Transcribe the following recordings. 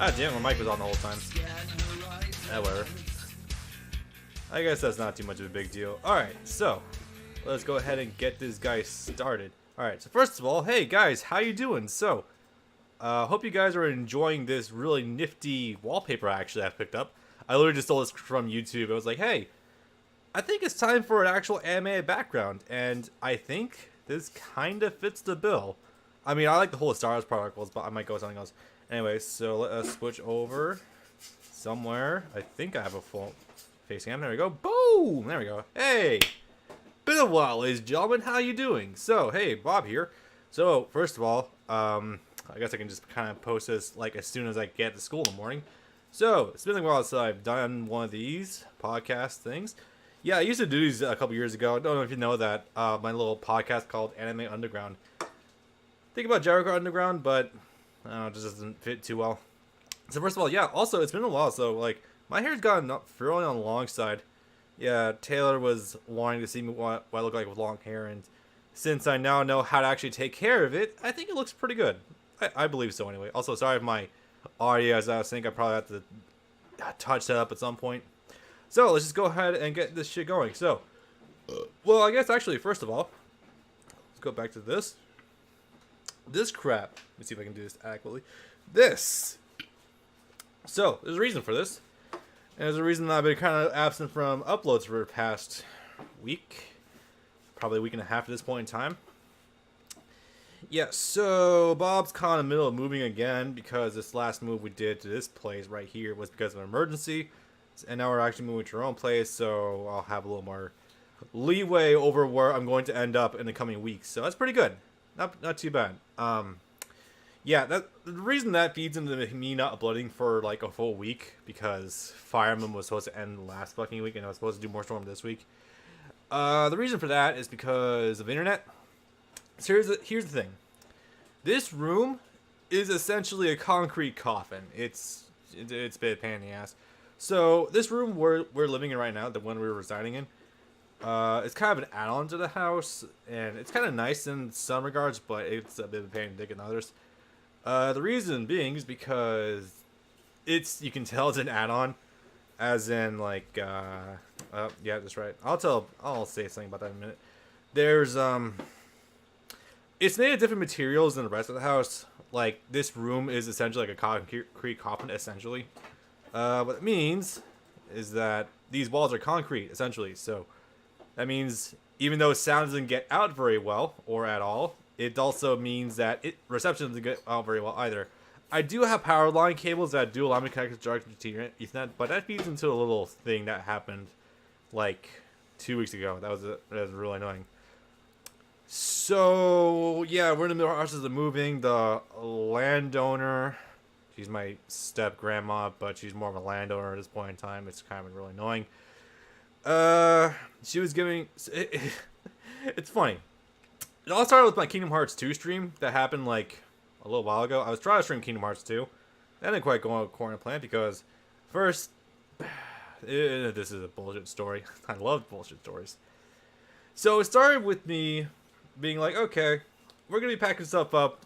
Ah, damn, my mic was on the whole time. Whatever. I guess that's not too much of a big deal. Alright, so let's go ahead and get this guy started. Alright, so first of all, hey guys, how you doing? So, hope you guys are enjoying this really nifty wallpaper actually I picked up. I literally just stole this from YouTube. I was like, hey, I think it's time for an actual anime background, and I think this kind of fits the bill. I mean, I like the whole Star Wars particles, but I might go with something else. Anyway, so let us switch over somewhere. I think I have a full face cam. There we go. Boom! There we go. Hey! Been a while, ladies and gentlemen. How you doing? So, hey, Bob here. So, first of all, I guess I can just kind of post this like as soon as I get to school in the morning. So, it's been a while since I've done one of these podcast things. Yeah, I used to do these a couple years ago. I don't know if you know that. My little podcast called Anime Underground. Think about Jericho Underground, but I don't know, it just doesn't fit too well. So first of all, yeah, also, it's been a while, so, like, my hair's gotten fairly on the long side. Yeah, Taylor was wanting to see me what I look like with long hair, and since I now know how to actually take care of it, I think it looks pretty good. I believe so, anyway. Also, sorry if my audio is out of sync. I probably have to touch that up at some point. So, let's just go ahead and get this shit going. So, well, I guess, actually, first of all, let's go back to this. This crap. Let me see if I can do this adequately. This. So, there's a reason for this. And there's a reason that I've been kind of absent from uploads for the past week. Probably a week and a half at this point in time. Yeah, so Bob's kind of in the middle of moving again because this last move we did to this place right here was because of an emergency. And now we're actually moving to our own place, so I'll have a little more leeway over where I'm going to end up in the coming weeks. So that's pretty good. Not too bad. Yeah, the reason that feeds into me not uploading for like a full week because Fire Emblem was supposed to end last fucking week and I was supposed to do more Storm this week. The reason for that is because of internet. So here's the thing. This room is essentially a concrete coffin. It's a bit of pain in the ass. So this room we're living in right now, the one we're residing in, it's kind of an add-on to the house, and it's kind of nice in some regards, but it's a bit of a pain in the dick in others. The reason being is because you can tell it's an add-on, as in like, yeah, that's right. I'll say something about that in a minute. There's, it's made of different materials than the rest of the house. Like, this room is essentially like a concrete coffin, essentially. What it means is that these walls are concrete, essentially, so that means even though sound doesn't get out very well, or at all, it also means that reception doesn't get out very well either. I do have power line cables that do allow me to connect directly to Ethernet, but that feeds into a little thing that happened like 2 weeks ago. That was really annoying. So, yeah, we're in the middle of the process of moving. The landowner, she's my step-grandma, but she's more of a landowner at this point in time. It's kind of really annoying. She was giving... It's funny. It all started with my Kingdom Hearts 2 stream that happened, like, a little while ago. I was trying to stream Kingdom Hearts 2. That didn't quite go according to plan because, first, this is a bullshit story. I love bullshit stories. So it started with me being like, okay, we're going to be packing stuff up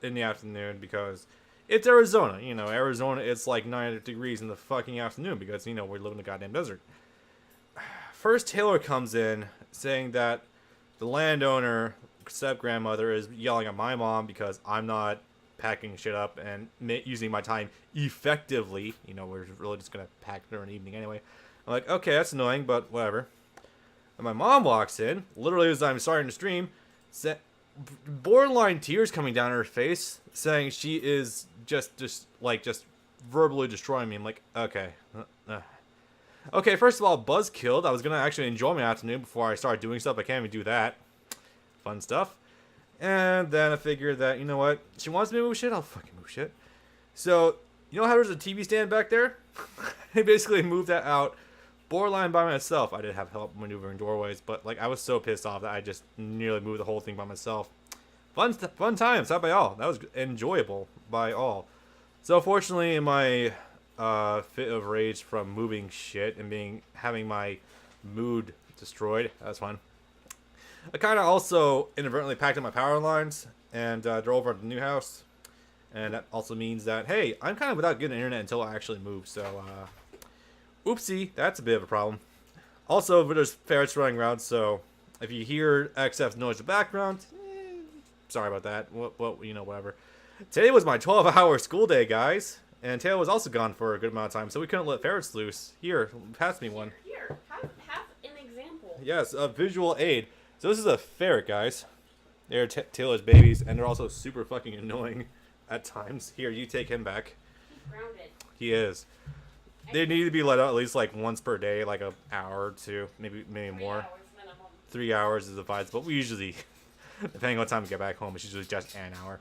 in the afternoon because it's Arizona. You know, Arizona, it's like 90 degrees in the fucking afternoon because, you know, we live in the goddamn desert. First, Taylor comes in saying that the landowner, step-grandmother, is yelling at my mom because I'm not packing shit up and using my time effectively. You know, we're really just going to pack during the evening anyway. I'm like, okay, that's annoying, but whatever. And my mom walks in, literally as I'm starting to stream, borderline tears coming down her face, saying she is just verbally destroying me. I'm like, okay. Okay, first of all, Buzz killed. I was going to actually enjoy my afternoon before I started doing stuff. I can't even do that. Fun stuff. And then I figured that, you know what? She wants me to move shit. I'll fucking move shit. So, you know how there's a TV stand back there? I basically moved that out borderline by myself. I did have help maneuvering doorways, but like I was so pissed off that I just nearly moved the whole thing by myself. Fun times, not by all. That was enjoyable by all. So fortunately, in my fit of rage from moving shit and having my mood destroyed, that was fun. I kind of also inadvertently packed up my power lines and drove over to the new house. And that also means that, hey, I'm kind of without good internet until I actually move. So, oopsie, that's a bit of a problem. Also, there's ferrets running around, so if you hear XF noise in the background, sorry about that. Whatever. Today was my 12-hour school day, guys. And Taylor was also gone for a good amount of time, so we couldn't let ferrets loose. Here, pass me one. Here, have an example. Yes, a visual aid. So this is a ferret, guys. They're Taylor's babies, and they're also super fucking annoying at times. Here, you take him back. He's grounded. He is. They need to be let out at least like once per day, like an hour or two, maybe more. 3 hours minimum. 3 hours is advised, but we usually, depending on what time we get back home, it's usually just an hour.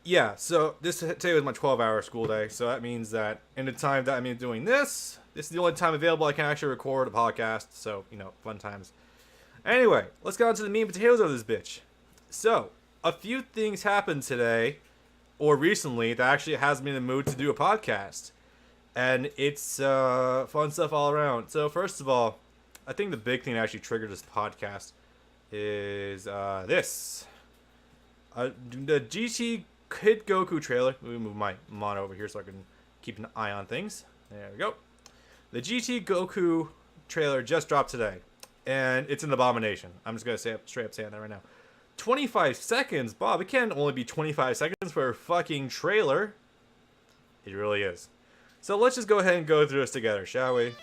Yeah, so today was my 12-hour school day, so that means that in the time that I'm doing this is the only time available I can actually record a podcast, so, fun times. Anyway, let's get on to the meat and potatoes of this bitch. So, a few things happened today, or recently, that actually has me in the mood to do a podcast. And it's fun stuff all around. So, first of all, I think the big thing that actually triggered this podcast is this. The GT Kid Goku trailer. Let me move my monitor over here so I can keep an eye on things. There we go. The GT Goku trailer just dropped today. And it's an abomination. I'm just going to straight up saying that right now. 25 seconds? Bob, it can't only be 25 seconds for a fucking trailer. It really is. So let's just go ahead and go through this together, shall we?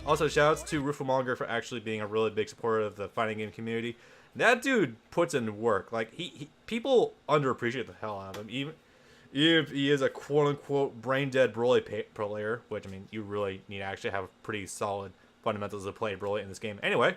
Also, shoutouts to Rufomonger for actually being a really big supporter of the fighting game community. That dude puts in work. Like, people underappreciate the hell out of him. Even if he is a quote-unquote brain-dead Broly player, which, I mean, you really need to actually have pretty solid fundamentals to play Broly in this game. Anyway.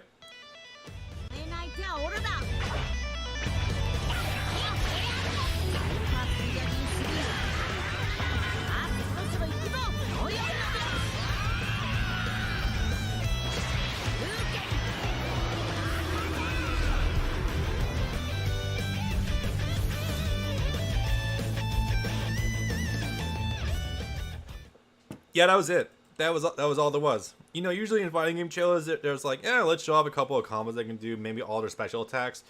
Yeah, that was it. That was all there was. Usually in fighting game trailers, there's like, let's show off a couple of combos they can do, maybe all their special attacks.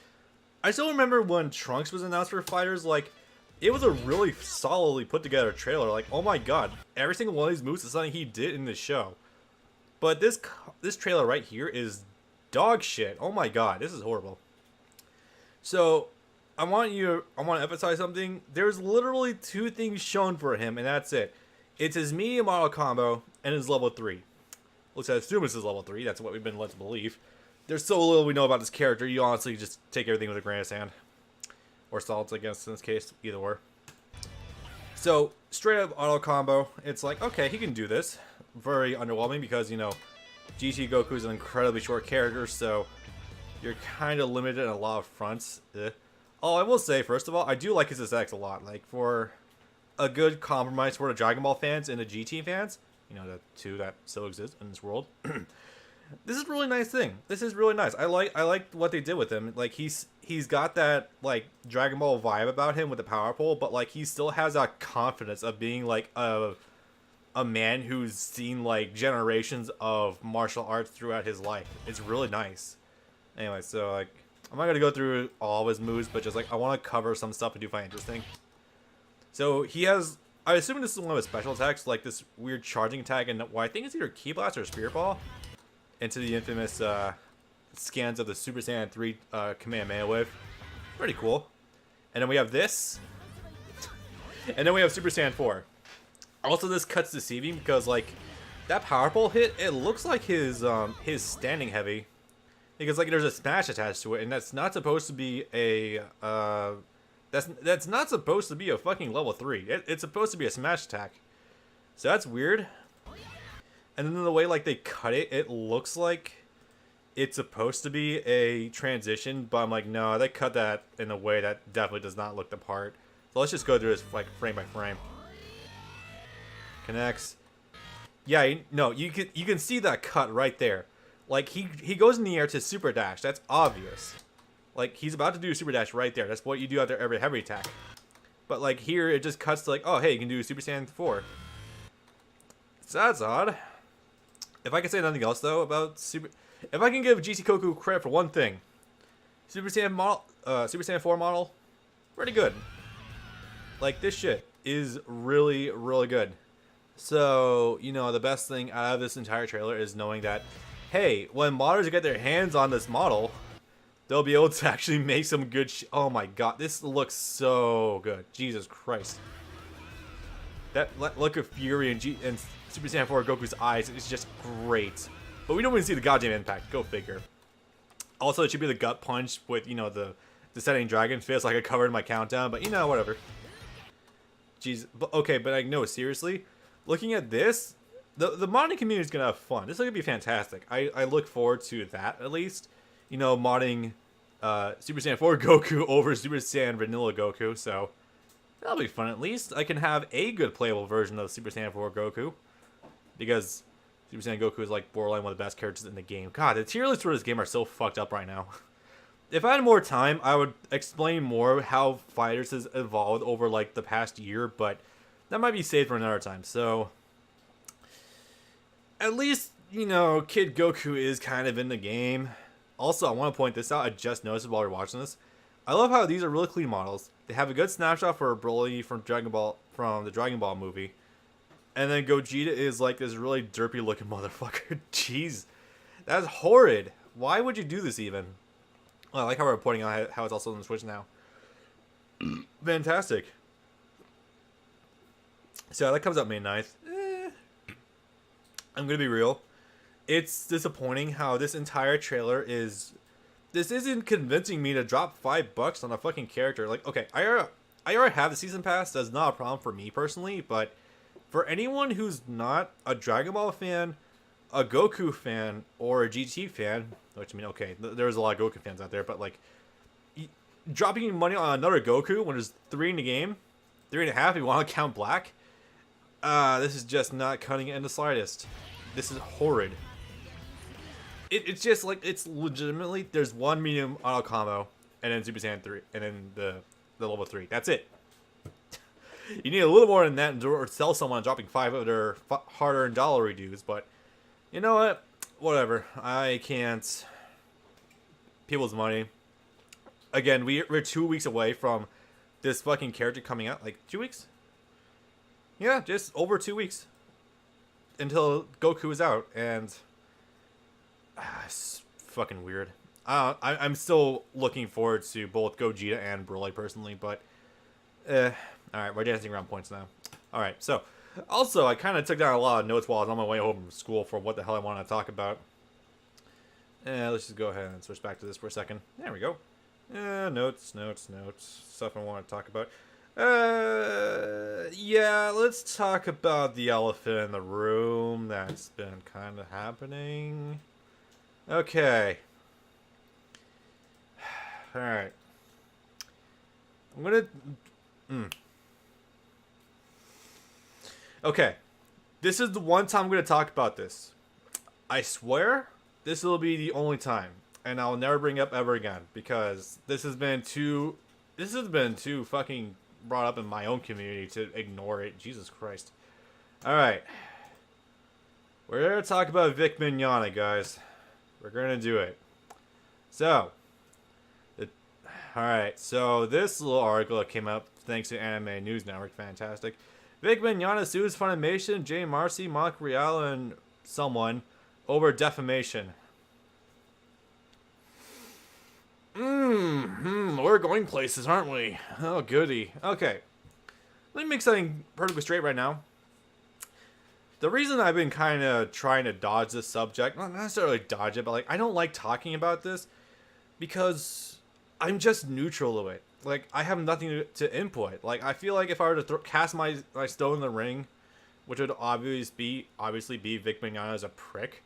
I still remember when Trunks was announced for FighterZ, like, it was a really solidly put together trailer. Like, oh my god, every single one of these moves is something he did in the show. But this trailer right here is dog shit. Oh my god, this is horrible. So, I want to emphasize something. There's literally 2 things shown for him, and that's it. It's his medium auto combo and his level 3. Let's assume it's his level 3. That's what we've been led to believe. There's so little we know about this character, you honestly just take everything with a grain of sand. Or salt, I guess, in this case. Either or. So, straight up auto combo. It's like, okay, he can do this. Very underwhelming because, GT Goku is an incredibly short character, so you're kind of limited in a lot of fronts. Oh, I will say, first of all, I do like his attacks a lot. Like, for a good compromise for the Dragon Ball fans and the GT fans, the 2 that still exist in this world. This is a really nice thing. This is really nice. I like what they did with him. Like, he's got that like Dragon Ball vibe about him with the power pole, but like he still has that confidence of being like a man who's seen like generations of martial arts throughout his life. It's really nice. Anyway, so like I'm not gonna go through all of his moves, but just like I want to cover some stuff I do find interesting. So he has, I assume this is one of his special attacks, like this weird charging attack, and what I think is either Ki Blast or Spirit Ball, into the infamous scans of the Super Saiyan 3 Kamehameha wave. Pretty cool. And then we have this, and then we have Super Saiyan 4. Also, this cut's deceiving because like that power pole hit, it looks like his standing heavy, because like there's a smash attached to it, and that's not supposed to be a That's not supposed to be a fucking level 3. It's supposed to be a smash attack. So that's weird. And then the way like they cut it, it looks like it's supposed to be a transition, but I'm like, no, they cut that in a way that definitely does not look the part. So let's just go through this like frame by frame. Connects. Yeah, no, you can see that cut right there. Like he goes in the air to super dash. That's obvious. Like, he's about to do a super dash right there. That's what you do after every heavy attack. But, like, here, it just cuts to, like, oh, hey, you can do Super Saiyan 4. So that's odd. If I can say nothing else, though, about if I can give GT Goku credit for one thing. Super Saiyan 4 model, pretty good. Like, this shit is really, really good. So, you know, the best thing out of this entire trailer is knowing that, hey, when modders get their hands on this model, they'll be able to actually make some good oh my god, this looks so good. Jesus Christ. That look of fury and Super Saiyan 4 Goku's eyes is just great. But we don't even see the goddamn impact. Go figure. Also, it should be the gut punch with, you know, the descending dragon fist like I covered in my countdown. But, you know, whatever. Jeez. But, okay, but like, no, seriously. Looking at this, the modding community is going to have fun. This is going to be fantastic. I look forward to that, at least. You know, modding Super Saiyan 4 Goku over Super Saiyan Vanilla Goku. So, that'll be fun at least. I can have a good playable version of Super Saiyan 4 Goku. Because Super Saiyan Goku is like borderline one of the best characters in the game. God, the tier lists for this game are so fucked up right now. If I had more time, I would explain more how FighterZ has evolved over like the past year, but that might be saved for another time. So, at least, you know, Kid Goku is kind of in the game. Also, I want to point this out. I just noticed while we were watching this. I love how these are really clean models. They have a good snapshot for Broly from the Dragon Ball movie. And then Gogeta is like this really derpy looking motherfucker. Jeez. That's horrid. Why would you do this even? Well, I like how we're pointing out how it's also on the Switch now. Fantastic. So that comes out May 9th. I'm going to be real. It's disappointing how this entire trailer is... This isn't convincing me to drop $5 on a fucking character. Like, okay, I already have the season pass. That's not a problem for me personally, but... For anyone who's not a Dragon Ball fan, a Goku fan, or a GT fan, which I mean, okay, there's a lot of Goku fans out there, but like, dropping money on another Goku when there's 3 in the game, 3.5 if you want to count Black, this is just not cutting it in the slightest. This is horrid. It's just like, it's legitimately, there's one medium auto combo, and then Super Saiyan 3, and then the level 3. That's it. You need a little more than that to sell someone dropping 5 of their hard-earned dollar dues, but you know what? Whatever. I can't. People's money. Again, we're 2 weeks away from this fucking character coming out. Like, 2 weeks? Yeah, just over 2 weeks. Until Goku is out, and... it's fucking weird. I'm still looking forward to both Gogeta and Broly, personally, but... Alright, we're dancing around points now. Alright, so, also, I kind of took down a lot of notes while I was on my way home from school for what the hell I wanted to talk about. Let's just go ahead and switch back to this for a second. There we go. Notes. Stuff I want to talk about. Yeah, let's talk about the elephant in the room that's been kind of happening. Okay. Alright. I'm gonna... Okay, this is the one time I'm going to talk about this. I swear, this will be the only time, and I'll never bring up ever again, because this has been too fucking brought up in my own community to ignore it. Jesus Christ. Alright. We're going to talk about Vic Mignogna, guys. We're going to do it. So, alright, so this little article that came up thanks to Anime News Network, fantastic. Vic Mignogna sues Funimation, Jay Marcy, Mock Real, and someone over defamation. We're going places, aren't we? Oh, goody. Okay. Let me make something perfectly straight right now. The reason I've been kind of trying to dodge this subject, not necessarily dodge it, but like, I don't like talking about this because I'm just neutral to it. Like, I have nothing to input. Like, I feel like if I were to cast my stone in the ring, which would obviously be Vic Mignogna as a prick,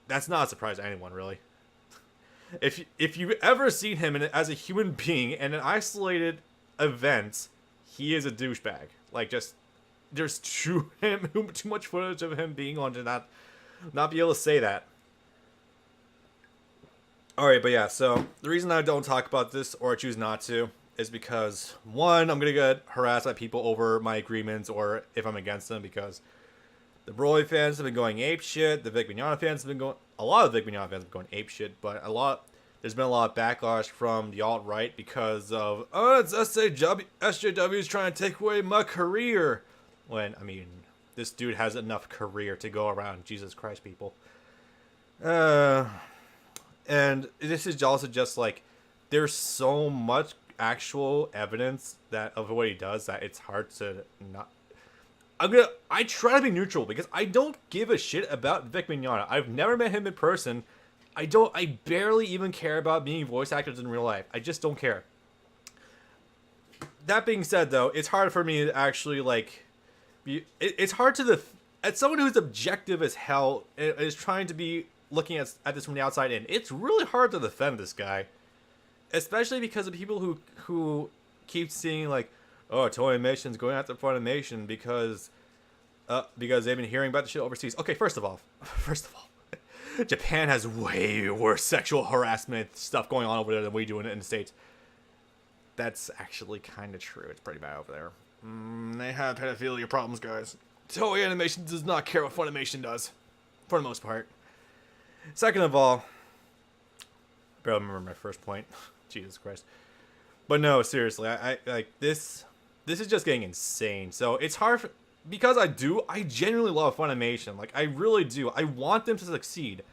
that's not a surprise to anyone, really. If you've ever seen him as a human being in an isolated event, he is a douchebag. Like, just, there's too much footage of him being on to not be able to say that. Alright, but yeah, so the reason I don't talk about this, or choose not to, is because, one, I'm going to get harassed by people over my agreements, or if I'm against them, because the Broly fans have been going apeshit, the Vic Mignogna fans have been going, a lot of Vic Mignogna fans have been going apeshit, but a lot, there's been a lot of backlash from the alt-right because of, oh, it's SJW's trying to take away my career. When, I mean, this dude has enough career to go around. Jesus Christ, people. And this is also just like, there's so much actual evidence that of what he does that it's hard to not. I try to be neutral because I don't give a shit about Vic Mignogna. I've never met him in person. I barely even care about being voice actors in real life. I just don't care. That being said, though, it's hard for me to actually, like, it's hard to as someone who's objective as hell is trying to be looking at this from the outside in. It's really hard to defend this guy, especially because of people who keep seeing like, oh, Toei Animation's going after Funimation because they've been hearing about the shit overseas. Okay, first of all, Japan has way worse sexual harassment stuff going on over there than we do in the States. That's actually kind of true. It's pretty bad over there. They have pedophilia problems, guys. Toei Animation does not care what Funimation does, for the most part. Second of all, I barely remember my first point. Jesus Christ. But no, seriously, I like this. This is just getting insane. So it's hard because I genuinely love Funimation. Like, I really do. I want them to succeed.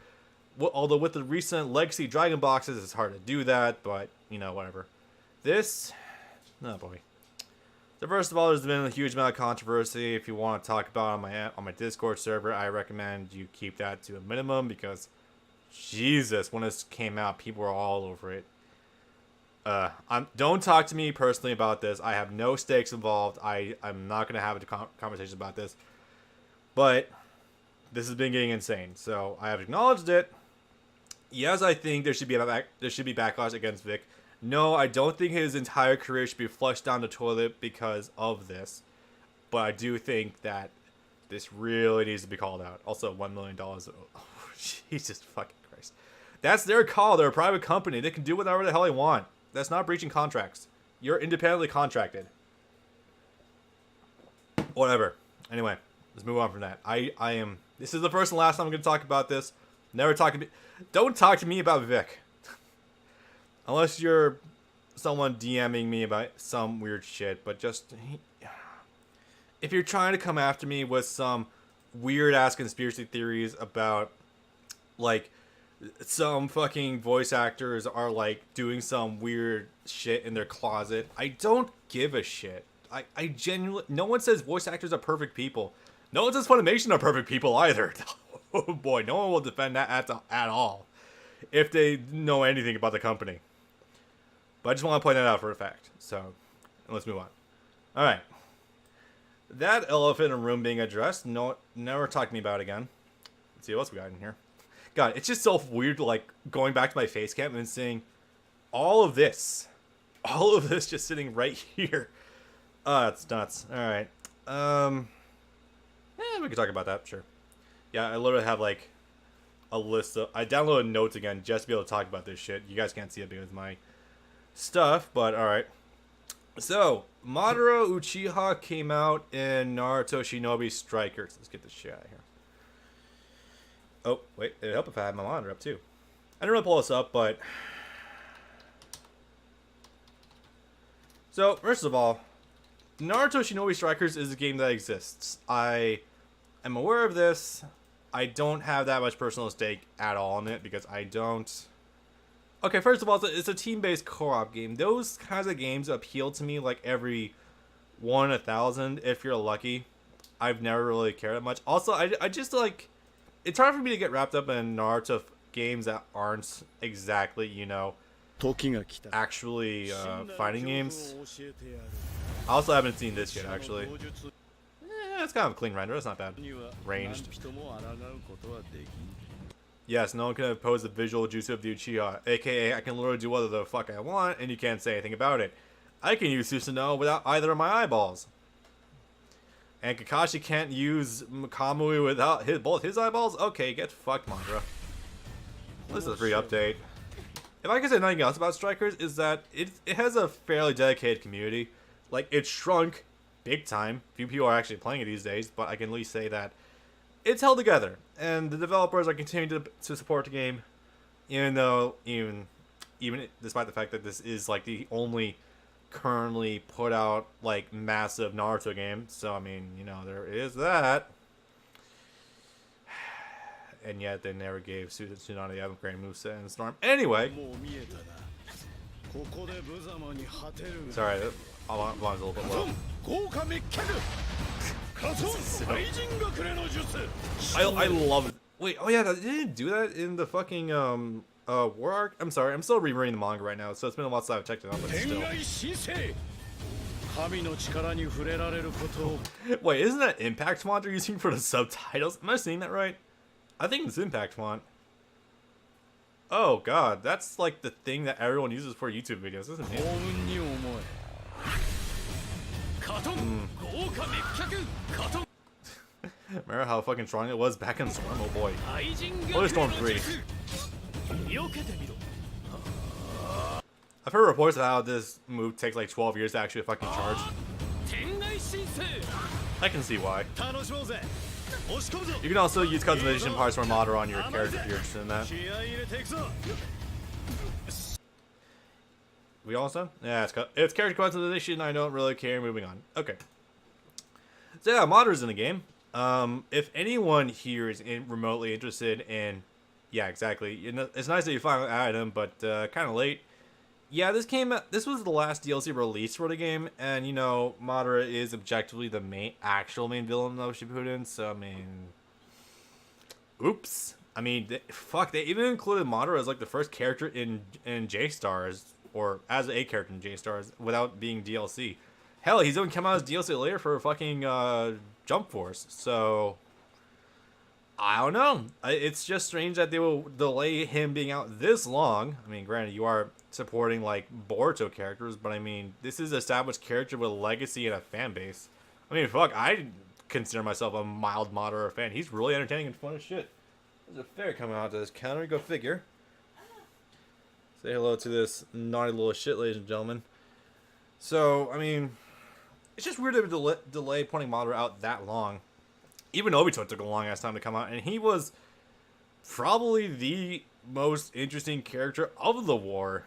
Although with the recent Legacy Dragon boxes, it's hard to do that. But, you know, whatever. This, oh boy. So first of all, there's been a huge amount of controversy. If you want to talk about it on my Discord server, I recommend you keep that to a minimum because, Jesus, when this came out, people were all over it. Don't talk to me personally about this. I have no stakes involved. I'm not going to have a conversation about this. But this has been getting insane. So I have acknowledged it. Yes, I think there should be backlash against Vic. No, I don't think his entire career should be flushed down the toilet because of this. But I do think that this really needs to be called out. Also, $1 million. Oh, Jesus fucking Christ. That's their call. They're a private company. They can do whatever the hell they want. That's not breaching contracts. You're independently contracted. Whatever. Anyway, let's move on from that. This is the first and last time I'm going to talk about this. Don't talk to me about Vic. Unless you're someone DMing me about some weird shit. But just, if you're trying to come after me with some weird ass conspiracy theories about, like, some fucking voice actors are like doing some weird shit in their closet, I don't give a shit. I genuinely, no one says voice actors are perfect people. No one says Funimation are perfect people either. Oh boy, no one will defend that at all if they know anything about the company. But I just want to point that out for a fact. So let's move on. All right, that elephant in the room being addressed. No, never talk to me about it again. Let's see what else we got in here. God, it's just so weird, like, going back to my face cam and seeing all of this just sitting right here. It's nuts. All right. We can talk about that, sure. Yeah, I literally have, like, a list of, I downloaded notes again just to be able to talk about this shit. You guys can't see it because of my stuff, but all right. So, Madara Uchiha came out in Naruto Shinobi Strikers. Let's get this shit out of here. Oh, wait, it'd help if I had my monitor up, too. I didn't really pull this up, but... So, first of all, Naruto Shinobi Strikers is a game that exists. I am aware of this. I don't have that much personal stake at all in it, because I don't... Okay, first of all, it's a team-based co-op game. Those kinds of games appeal to me like every 1 in 1,000, if you're lucky. I've never really cared that much. Also, I just, like... It's hard for me to get wrapped up in Naruto games that aren't exactly, you know, actually fighting games. I also haven't seen this yet, actually. It's kind of a clean render. It's not bad. Ranged. Yes, no one can oppose the visual jutsu of the Uchiha, aka I can literally do whatever the fuck I want, and you can't say anything about it. I can use Susanoo without either of my eyeballs. And Kakashi can't use Kamui without both his eyeballs? Okay, get fucked, Madara. This is a free update. If I can say nothing else about Strikers, is that it has a fairly dedicated community. Like, it's shrunk big time. Few people are actually playing it these days, but I can at least say that it's held together. And the developers are continuing to support the game, even even despite the fact that this is like the only currently put out like massive Naruto game. So I mean, you know, there is that. And yet they never gave Tsunade the upgrade moveset in Storm. Anyway. Sorry, volume's a little bit low. I love it. Wait, oh yeah, they didn't do that in the fucking War Arc? I'm sorry, I'm still rereading the manga right now, so it's been a while since I've checked it out, but still. Wait, isn't that Impact font they're using for the subtitles? Am I seeing that right? I think it's Impact font. Oh god, that's like the thing that everyone uses for YouTube videos, isn't it? Remember how fucking strong it was back in Storm? Oh boy. What is Storm 3? I've heard reports of how this move takes like 12 years to actually fucking charge. I can see why. You can also use customization parts from Madara on your character if you're interested in that. We almost done? Yeah, it's character customization. I don't really care. Moving on. Okay. So yeah, Madara's in the game. If anyone here is remotely interested in, yeah, exactly. You know, it's nice that you finally added him, but kind of late. Yeah, this was the last DLC released for the game, and you know, Madara is objectively the actual main villain of Shippuden, so I mean, oops. I mean, they even included Madara as like the first character in J-Stars, or as a character in J-Stars, without being DLC. Hell, he's going to come out as DLC later for fucking Jump Force, so I don't know. It's just strange that they will delay him being out this long. I mean, granted, you are supporting like Boruto characters, but I mean, this is an established character with a legacy and a fan base. I mean, fuck, I consider myself a mild Madara fan. He's really entertaining and fun as shit. There's a fair coming out to this counter. Go figure. Say hello to this naughty little shit, ladies and gentlemen. So, I mean, it's just weird to delay putting Madara out that long. Even Obito took a long ass time to come out, and he was probably the most interesting character of the war.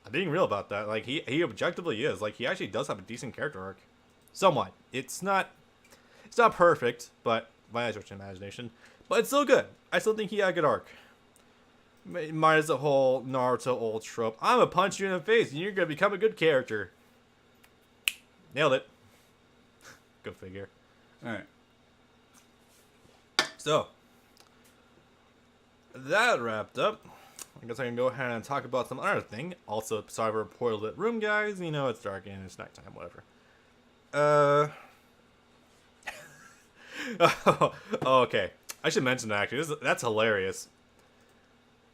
I'm being real about that. Like, he objectively is. Like, he actually does have a decent character arc. Somewhat. It's not perfect, but by stretch of imagination. But it's still good. I still think he had a good arc. Minus the whole Naruto old trope. I'm gonna punch you in the face, and you're gonna become a good character. Nailed it. Go figure. Alright. So, that wrapped up. I guess I can go ahead and talk about some other thing. Also, sorry for a poorly lit room, guys. You know, it's dark and it's nighttime, whatever. Oh, okay. I should mention that, actually. That's hilarious.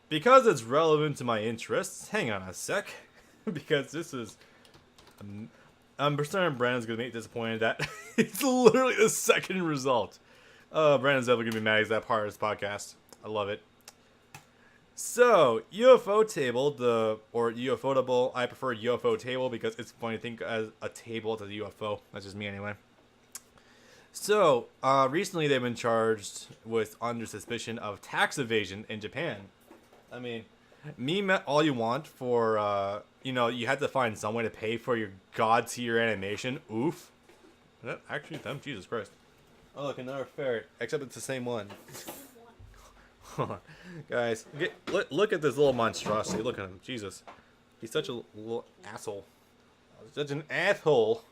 Because it's relevant to my interests, hang on a sec. Because this is... I'm certain Brandon's going to be disappointed that it's literally the second result. Brandon's definitely going to be mad at that part of this podcast. I love it. So, UFO Table, or UFO Table, I prefer UFO Table because it's funny to think as a table to the UFO. That's just me anyway. So, recently they've been charged with under suspicion of tax evasion in Japan. I mean, meme all you want for, you know, you had to find some way to pay for your god tier animation. Oof. Is that actually them? Jesus Christ. Oh, look, another ferret. Except it's the same one. Hold on. Guys, look at this little monstrosity. Look at him. Jesus. He's such a little asshole. Such an asshole.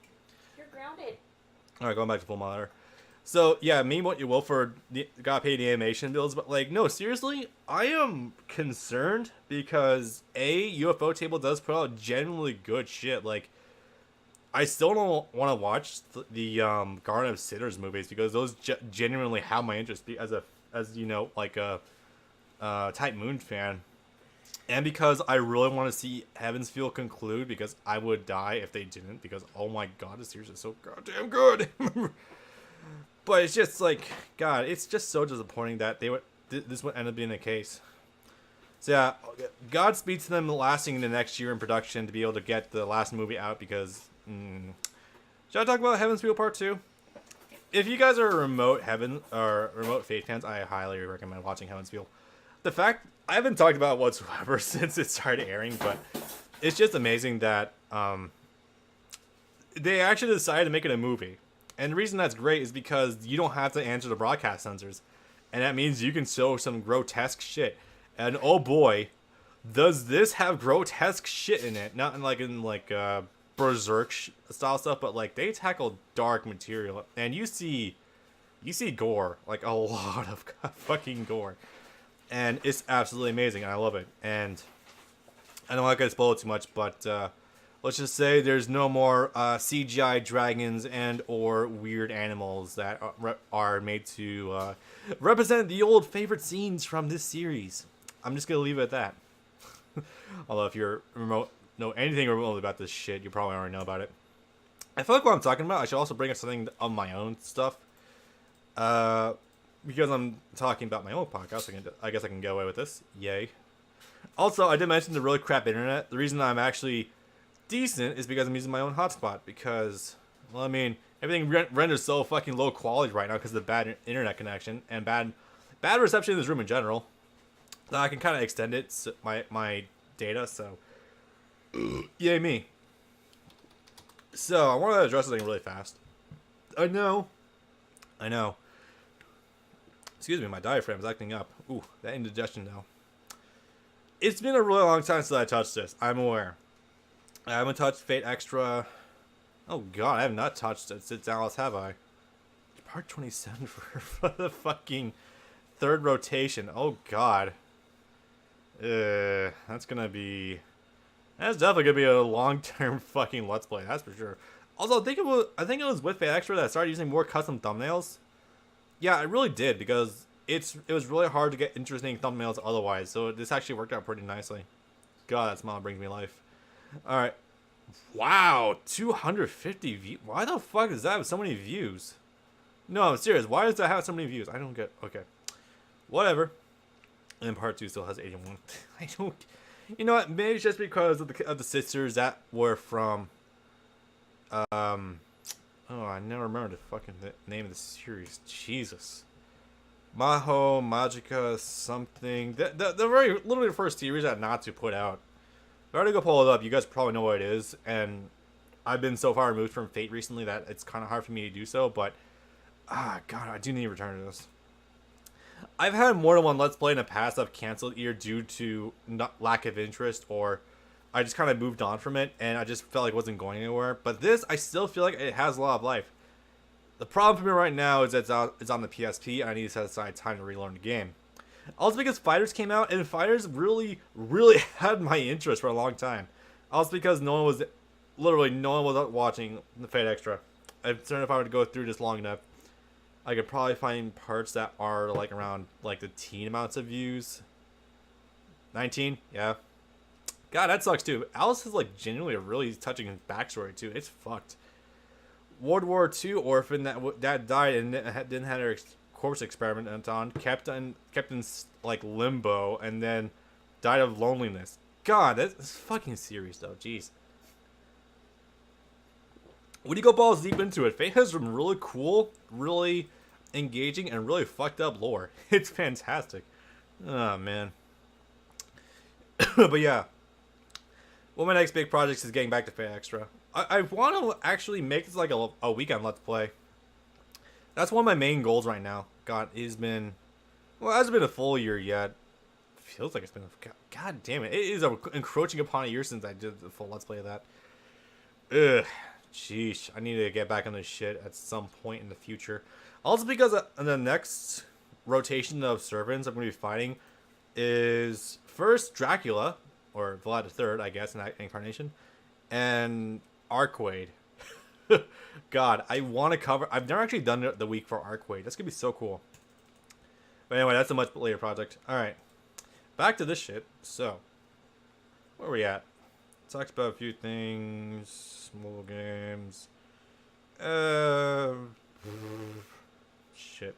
You're grounded. Alright, going back to full monitor. So, yeah, meme what you will for gotta pay the animation bills, but, like, no, seriously, I am concerned because, UFO Table does put out genuinely good shit. Like, I still don't want to watch the Garden of Sinners movies because those genuinely have my interest as you know, like a Type Moon fan. And because I really want to see Heaven's Feel conclude because I would die if they didn't because, oh my god, this series is so goddamn good. But it's just like, God, it's just so disappointing that this would end up being the case. So yeah, Godspeed to them lasting in the next year in production to be able to get the last movie out because... Should I talk about Heaven's Feel Part 2? If you guys are remote Faith fans, I highly recommend watching Heaven's Feel. the fact I haven't talked about it whatsoever since it started airing, but it's just amazing that they actually decided to make it a movie. And the reason that's great is because you don't have to answer the broadcast censors, and that means you can show some grotesque shit. And oh boy, does this have grotesque shit in it? Not in like berserk style stuff, but like they tackle dark material, and you see gore, like a lot of fucking gore, and it's absolutely amazing. And I love it. And I don't like to spoil it too much, but let's just say there's no more CGI dragons and or weird animals that are made to represent the old favorite scenes from this series. I'm just gonna leave it at that. Although if you're know anything remotely about this shit, you probably already know about it. I feel like what I'm talking about, I should also bring up something of my own stuff. Because I'm talking about my own podcast, I guess I can get away with this. Yay. Also, I did mention the really crap internet. The reason I'm actually decent is because I'm using my own hotspot. Because, well, I mean, everything renders so fucking low quality right now because of the bad internet connection and bad reception in this room in general. Now I can kind of extend it, my data, so yay me. So I want to address something really fast. I know. Excuse me, my diaphragm's acting up. Ooh, that indigestion now. It's been a really long time since I touched this. I'm aware. I haven't touched Fate Extra. Oh god, I have not touched it since Alice, have I? Part 27 for the fucking third rotation. Oh god. That's definitely gonna be a long-term fucking Let's Play. That's for sure. Also, I think it was with Fate Extra that I started using more custom thumbnails. Yeah, I really did because it was really hard to get interesting thumbnails otherwise. So this actually worked out pretty nicely. God, that smile brings me life. All right. Wow, 250 views. Why the fuck does that have so many views? No, I'm serious. Why does that have so many views? I don't get. Okay, whatever. And part 2 still has 81. I don't. You know what? Maybe it's just because of the sisters that were from. Oh, I never remember the fucking name of the series. Jesus. Maho Magica something. The very literally the first series that Natsu put out. If I were to go pull it up, you guys probably know what it is, and I've been so far removed from Fate recently that it's kind of hard for me to do so. But God, I do need to return to this. I've had more than one Let's Play in the past I've canceled either due to lack of interest or I just kind of moved on from it and I just felt like it wasn't going anywhere. But this, I still feel like it has a lot of life. The problem for me right now is that it's on the PSP and I need to set aside time to relearn the game. Also because FighterZ came out and FighterZ really, really had my interest for a long time. Also because no one was watching the Fate Extra. I'm concerned if I were to go through this long enough, I could probably find parts that are like around like the teen amounts of views. 19? Yeah. God, that sucks too. Alice is like genuinely a really touching backstory too. It's fucked. World War II orphan that died and didn't have her corpse experiment on, kept in like limbo, and then died of loneliness. God, that's fucking serious though. Jeez. When you go balls deep into it, Fate has some really cool, really engaging, and really fucked up lore. It's fantastic. Oh man. But yeah. One of my next big projects is getting back to Fate Extra. I want to actually make this like a weekend Let's Play. That's one of my main goals right now. God, it hasn't been a full year yet. Feels like it's been God damn it. It is encroaching upon a year since I did the full Let's Play of that. Ugh. Sheesh. I need to get back on this shit at some point in the future. Also because the next rotation of servants I'm going to be fighting is first Dracula, or Vlad III, I guess, in that incarnation, and Arcwade. God, I want to cover... I've never actually done the week for Arcwade. That's going to be so cool. But anyway, that's a much later project. Alright. Back to this shit. So, where are we at? Talked about a few things. Mobile games. Shit.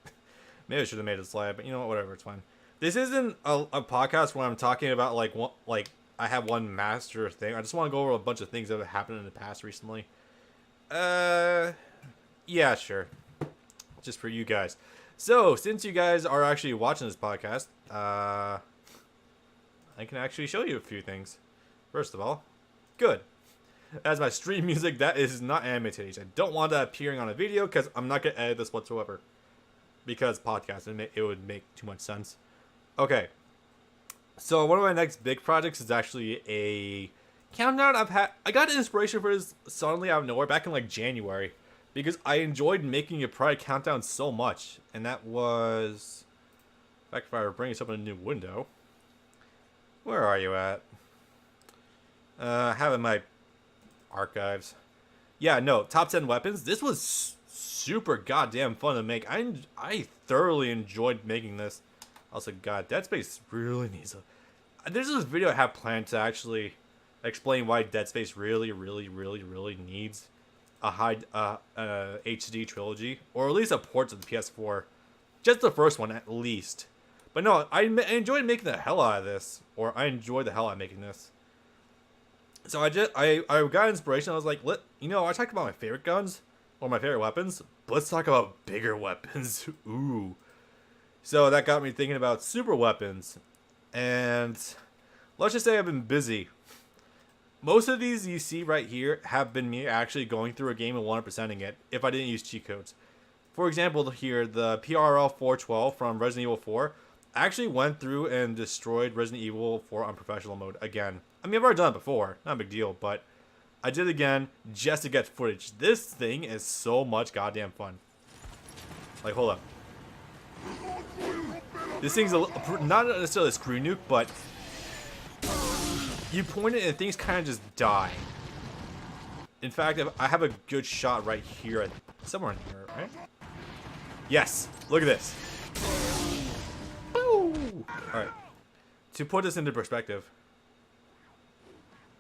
Maybe I should have made a slide, but you know what? Whatever, it's fine. This isn't a podcast where I'm talking about like I have one master thing. I just want to go over a bunch of things that have happened in the past recently. Yeah, sure. Just for you guys. So, since you guys are actually watching this podcast, I can actually show you a few things. First of all, good. As my stream music, that is not animated. I don't want that appearing on a video because I'm not going to edit this whatsoever. Because podcast, it would make too much sense. Okay. So one of my next big projects is actually a countdown. I got inspiration for this suddenly out of nowhere back in like January. Because I enjoyed making a project countdown so much. And that was... In fact, if I were bringing this up in a new window. Where are you at? Having my archives. Yeah, no, top 10 weapons. This was super goddamn fun to make. I thoroughly enjoyed making this. Also, God, Dead Space really needs a... There's this video I have planned to actually explain why Dead Space really needs a high HD trilogy, or at least a port to the PS4. Just the first one, at least. But no, I enjoyed making the hell out of this, or I enjoyed the hell out of making this. So I got inspiration. I was like, I talked about my favorite guns or my favorite weapons, but let's talk about bigger weapons. Ooh. So that got me thinking about super weapons, and let's just say I've been busy. Most of these you see right here have been me actually going through a game and 100%ing it if I didn't use cheat codes. For example, here, the PRL 412 from Resident Evil 4, I actually went through and destroyed Resident Evil 4 on professional mode again. I mean, I've already done it before, not a big deal, but I did it again just to get footage. This thing is so much goddamn fun. Like, hold up. This thing's not necessarily a screw nuke, but you point it and things kind of just die. In fact, I have a good shot right here, somewhere in here, right? Yes, look at this. Woo! All right, to put this into perspective.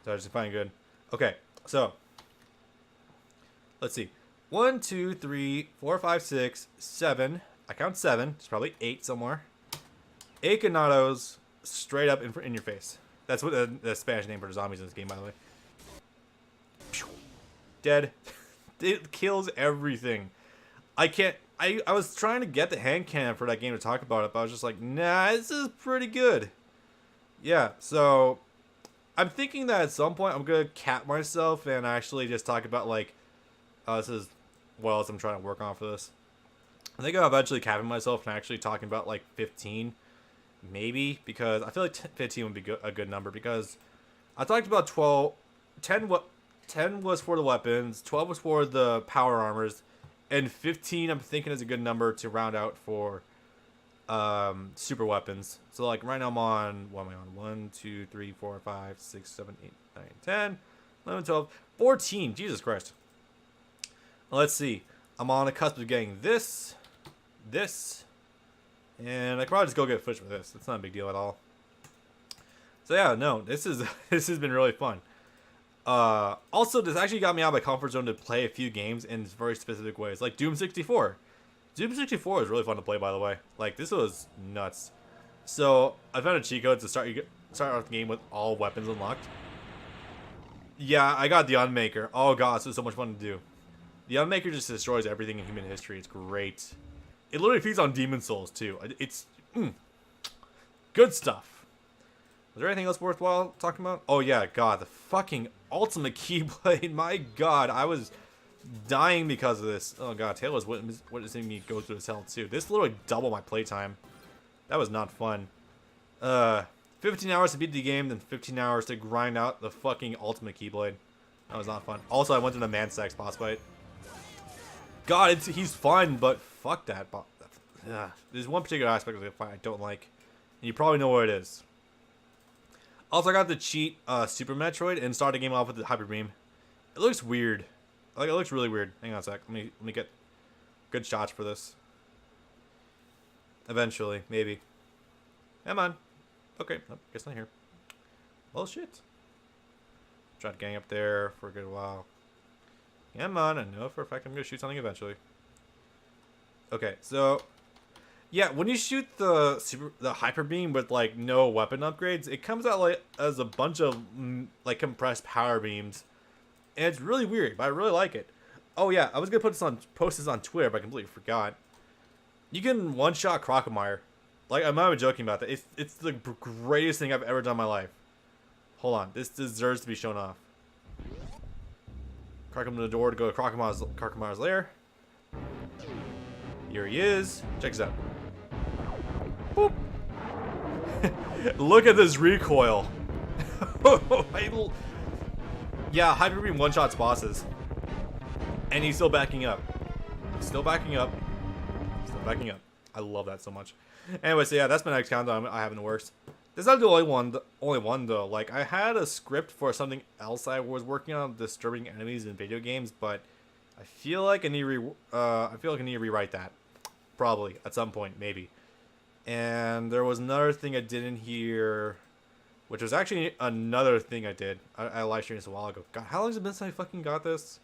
So I just find good. Okay, so let's see. 1, 2, 3, 4, 5, 6, 7. I count 7. There's probably 8 somewhere. 8 ganados straight up in your face. That's what the Spanish name for zombies in this game, by the way. Dead. It kills everything. I was trying to get the hand cannon for that game to talk about it, but I was just like, nah, this is pretty good. Yeah, so I'm thinking that at some point I'm gonna cap myself and actually just talk about like, this is what else I'm trying to work on for this. I think I'm eventually capping myself and actually talking about like 15, maybe, because I feel like 15 would be a good number, because I talked about 12, 10 was for the weapons, 12 was for the power armors, and 15 I'm thinking is a good number to round out for super weapons. So like right now I'm on, what am I on? 1, 2, 3, 4, 5, 6, 7, 8, 9, 10, 11, 12, 14. Jesus Christ. Let's see. I'm on the cusp of getting this, and I could probably just go get footage with this. It's not a big deal at all. So yeah, no, this has been really fun. Also, this actually got me out of my comfort zone to play a few games in very specific ways, like Doom 64. Doom 64 was really fun to play, by the way. Like, this was nuts. So I found a cheat code to start off the game with all weapons unlocked. Yeah, I got the Unmaker. Oh god, this was so much fun to do. The Unmaker just destroys everything in human history. It's great. It literally feeds on demon souls too. It's good stuff. Was there anything else worthwhile talking about? Oh yeah, god, the fucking ultimate keyblade. My god, I was dying because of this. Oh god, Taylor's witnessing me go through his hell too. This literally doubled my playtime. That was not fun. 15 hours to beat the game, then 15 hours to grind out the fucking ultimate keyblade. That was not fun. Also, I went to the Man-Sex boss fight. God, he's fun, but fuck that. There's one particular aspect of the fight I don't like, and you probably know what it is. Also, I got the cheat Super Metroid and started the game off with the Hyper Beam. It looks weird. Like, it looks really weird. Hang on a sec. Let me get good shots for this. Eventually, maybe. Come on. Okay, nope, guess not here. Well, shit. Tried gang up there for a good while. Come on, I know for a fact I'm gonna shoot something eventually. Okay, so yeah, when you shoot the hyper beam with like no weapon upgrades, it comes out like as a bunch of like compressed power beams, and it's really weird, but I really like it. Oh yeah, I was gonna post this on Twitter, but I completely forgot. You can one-shot Crocomire. Like, I'm not even joking about that. It's the greatest thing I've ever done in my life. Hold on. This deserves to be shown off. Crack him to the door to go to Crocodile's lair. Here he is. Check this out. Boop. Look at this recoil. Yeah, Hyper Beam one-shots bosses. And he's still backing up. He's still backing up. Still backing up. I love that so much. Anyway, so yeah, that's my next countdown I have in the works. This is not the only one though. Like, I had a script for something else I was working on, disturbing enemies in video games, but I feel like I need to rewrite that. Probably at some point, maybe. And there was another thing I did in here, which was actually another thing I did. I live streamed this a while ago. God, how long has it been since I fucking got this?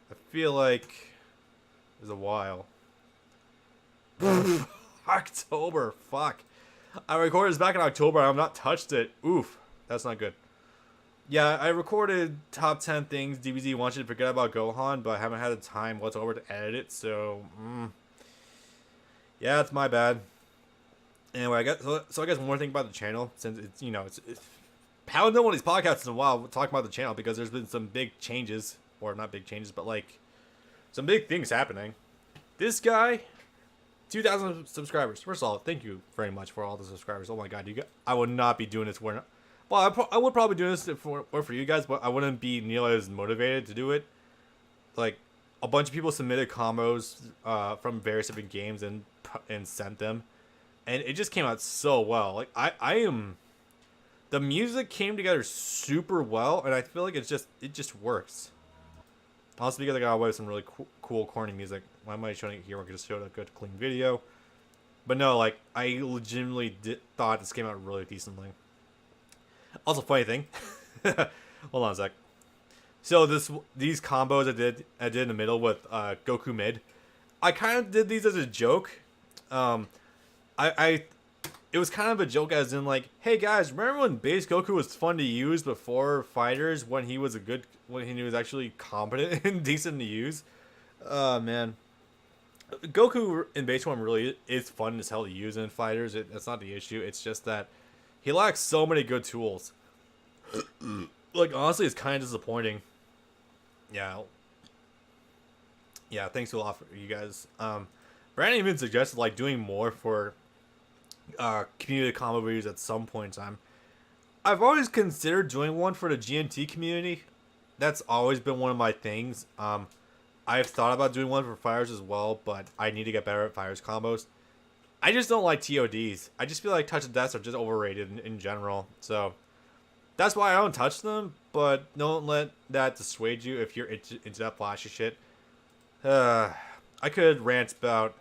I feel like it was a while. October, fuck. I recorded this back in October. I've not touched it. Oof, that's not good. Yeah, I recorded top 10 things DBZ wants you to forget about Gohan, but I haven't had the time whatsoever to edit it, so yeah, it's my bad. Anyway, I guess one more thing about the channel, since it's, you know, it's haven't done one of these podcasts in a while. We'll talk about the channel because there's been some big changes, or not big changes, but like some big things happening. This guy, 2,000 subscribers. First of all, thank you very much for all the subscribers. Oh my god, I would not be doing this for. Well, I would probably do this for you guys, but I wouldn't be nearly as motivated to do it. Like, a bunch of people submitted combos from various different games and sent them, and it just came out so well. Like, the music came together super well, and I feel like it just works. Also, because I got away with some really cool corny music. Why am I showing it here? I could just show a good clean video. But no, like, I legitimately thought this came out really decently. Also, funny thing. Hold on a sec. So these combos I did in the middle with Goku mid. I kind of did these as a joke. It was kind of a joke as in like, hey guys, remember when base Goku was fun to use before FighterZ, when he was actually competent and decent to use? Man. Goku in base form really is fun as hell to use in FighterZ. That's not the issue. It's just that he lacks so many good tools. Like, honestly, it's kind of disappointing. Yeah. Yeah, thanks a lot for you guys. Brandon even suggested like doing more for community combo videos at some point in time. I've always considered doing one for the GNT community. That's always been one of my things. I've thought about doing one for FighterZ as well, but I need to get better at FighterZ combos. I just don't like TODs. I just feel like touch of deaths are just overrated in general. So that's why I don't touch them, but don't let that dissuade you if you're into that flashy shit. I could rant about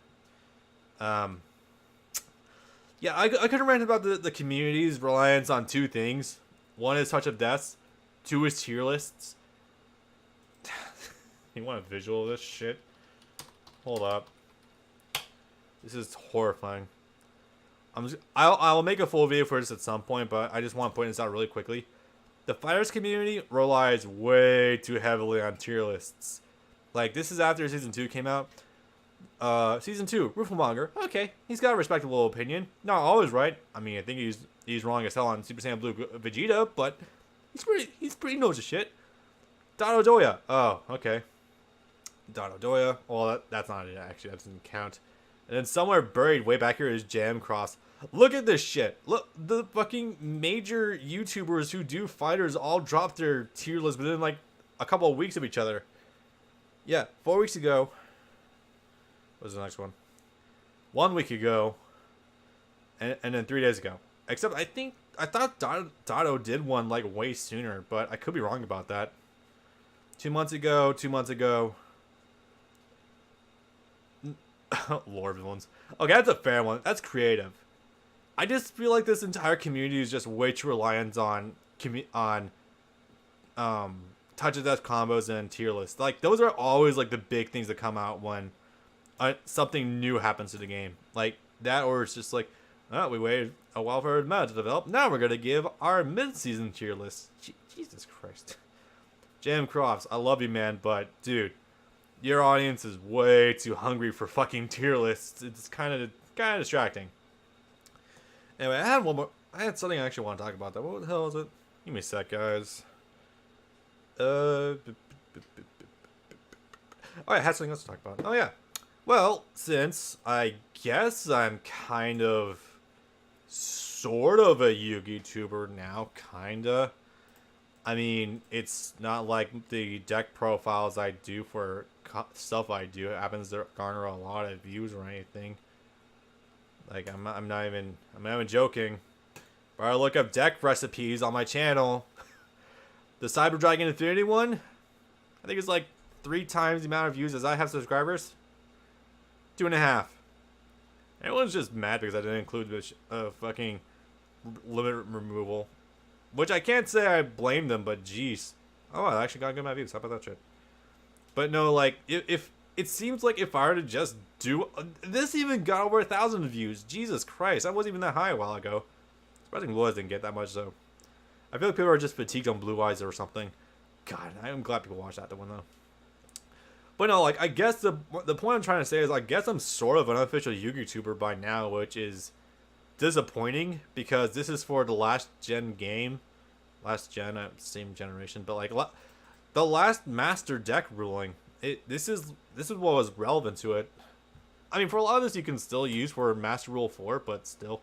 yeah, I could rant about the community's reliance on two things. One is touch of deaths. Two is tier lists. You want a visual of this shit? Hold up. This is horrifying. I'll make a full video for this at some point, but I just want to point this out really quickly. The FighterZ community relies way too heavily on tier lists. Like, this is after Season 2 came out. Season 2, Rooflemonger. Okay, he's got a respectable opinion. Not always right. I mean, I think he's wrong as hell on Super Saiyan Blue Vegeta, but he's pretty knows his shit. Dado Doya. Oh, okay. Dado Doya. Well, that's not it, actually. That doesn't count. And then somewhere buried way back here is Jam Cross. Look at this shit. Look, the fucking major YouTubers who do FighterZ all dropped their tier list within like a couple of weeks of each other. Yeah, 4 weeks ago. What was the next one? 1 week ago. And then 3 days ago. Except I thought Dado did one like way sooner, but I could be wrong about that. 2 months ago, 2 months ago. Lore villains. Okay, that's a fair one. That's creative. I just feel like this entire community is just way too reliant on touch of death combos and tier lists. Like, those are always like the big things that come out when something new happens to the game. Like that, or it's just like, oh, we waited a while for our meta to develop. Now we're gonna give our mid-season tier list. Jesus Christ. Jam Crofts, I love you, man, but dude, your audience is way too hungry for fucking tier lists. It's kind of distracting. Anyway, I had one more. I had something I actually want to talk about. That. What the hell is it? Give me a sec, guys. Oh, yeah, I had something else to talk about. Oh, yeah. Well, since I guess I'm kind of, sort of a Yu-Gi tuber now, kinda. I mean, it's not like the deck profiles I do for stuff I do. It happens to garner a lot of views or anything. Like, I'm not even joking. But I look up deck recipes on my channel. The Cyber Dragon Infinity one, I think it's like 3 times the amount of views as I have subscribers. 2.5. Everyone's just mad because I didn't include this fucking limit removal. Which I can't say I blame them, but jeez. Oh, I actually got good amount of views. How about that shit? But no, like, if it seems like if I were to just do... this even got over 1,000 views. Jesus Christ, that wasn't even that high a while ago. Surprising Blue Eyes didn't get that much, though. I feel like people are just fatigued on Blue Eyes or something. God, I'm glad people watch that one, though. But no, like, I guess the point I'm trying to say is I guess I'm sort of an unofficial Yu-Gi tuber by now, which is disappointing because this is for the last gen game. Last gen, same generation, but like the last master deck ruling. This is what was relevant to it. I mean, for a lot of this you can still use for Master Rule 4, but still.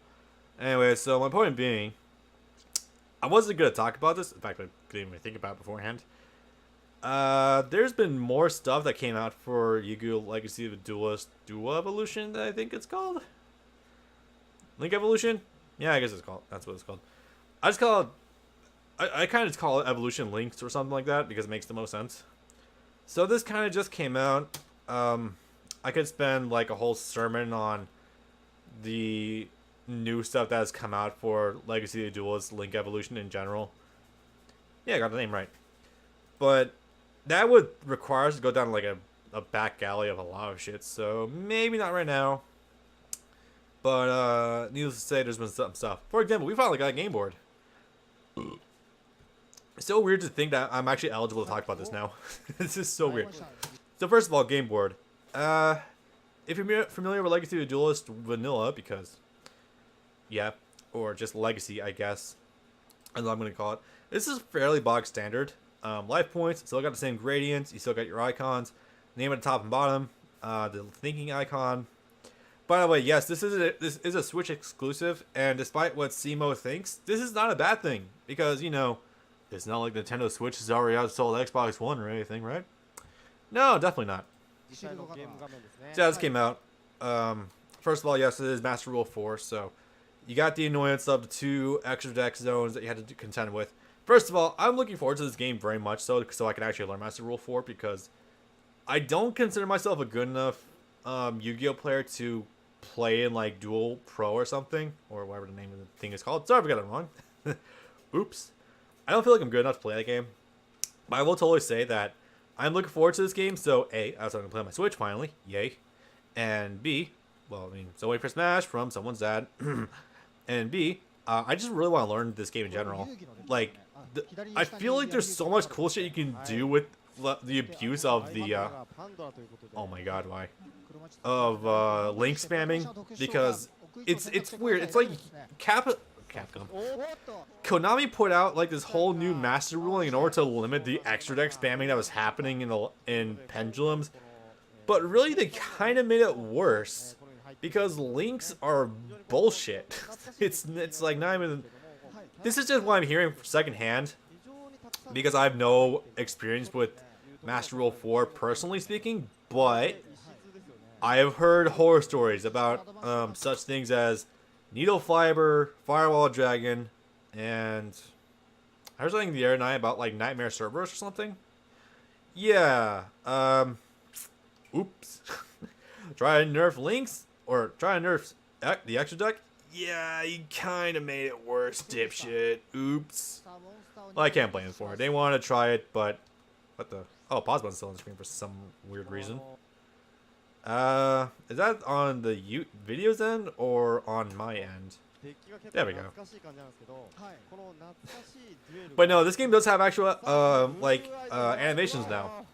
Anyway, so my point being, I wasn't going to talk about this. In fact, I didn't even think about it beforehand. There's been more stuff that came out for Yu-Gi-Oh! Legacy of the Duelist Duo Evolution, I think it's called. Link Evolution? Yeah, I guess it's called. That's what it's called. I just call it... I kind of just call it Evolution Links or something like that because it makes the most sense. So this kind of just came out. I could spend like a whole sermon on the new stuff that has come out for Legacy of the Duelist Link Evolution in general. Yeah, I got the name right. But that would require us to go down like a back alley of a lot of shit. So maybe not right now. But needless to say, there's been some stuff. For example, we finally got a game board. It's so weird to think that I'm actually eligible to talk about this now. This is so weird. So first of all, game board. If you're familiar with Legacy of the Duelist Vanilla, because, yeah, or just Legacy, I guess, as I'm going to call it. This is fairly bog standard. Life points, still got the same gradients. You still got your icons. Name at the top and bottom. The thinking icon. By the way, yes, this is a Switch exclusive, and despite what Simo thinks, this is not a bad thing because, you know, it's not like Nintendo Switch has already outsold Xbox One or anything, right? No, definitely not. So yeah, this came out. First of all, yes, it is Master Rule 4, so you got the annoyance of the 2 extra deck zones that you had to contend with. First of all, I'm looking forward to this game very much so I can actually learn Master Rule 4 because I don't consider myself a good enough Yu-Gi-Oh player to play in like Dual Pro or something, or whatever the name of the thing is called. Sorry if I got it wrong. Oops. I don't feel like I'm good enough to play that game. But I will totally say that I'm looking forward to this game, so A, I was going to play on my Switch finally. Yay. And B, well, I mean, so wait for Smash from someone's dad. And B, I just really want to learn this game in general. Like, I feel like there's so much cool shit you can do with the abuse of the, oh my god, why? Of link spamming, because it's weird. It's like Capcom. Konami put out like this whole new master ruling in order to limit the extra deck spamming that was happening in Pendulums, but really they kind of made it worse because links are bullshit. It's like not even. This is just what I'm hearing secondhand because I have no experience with Master Rule 4 personally speaking, but I have heard horror stories about such things as Needle Fiber, Firewall Dragon, and I heard something the other night about like Nightmare Cerberus or something. Yeah. Oops. Try to nerf links or try to nerf the extra deck. Yeah, you kind of made it worse, dipshit. Oops. Well, I can't blame them for it. They wanted to try it, but what the? Oh, pause button's still on the screen for some weird reason. Is that on the video's end or on my end? There we go. But no, this game does have actual animations now.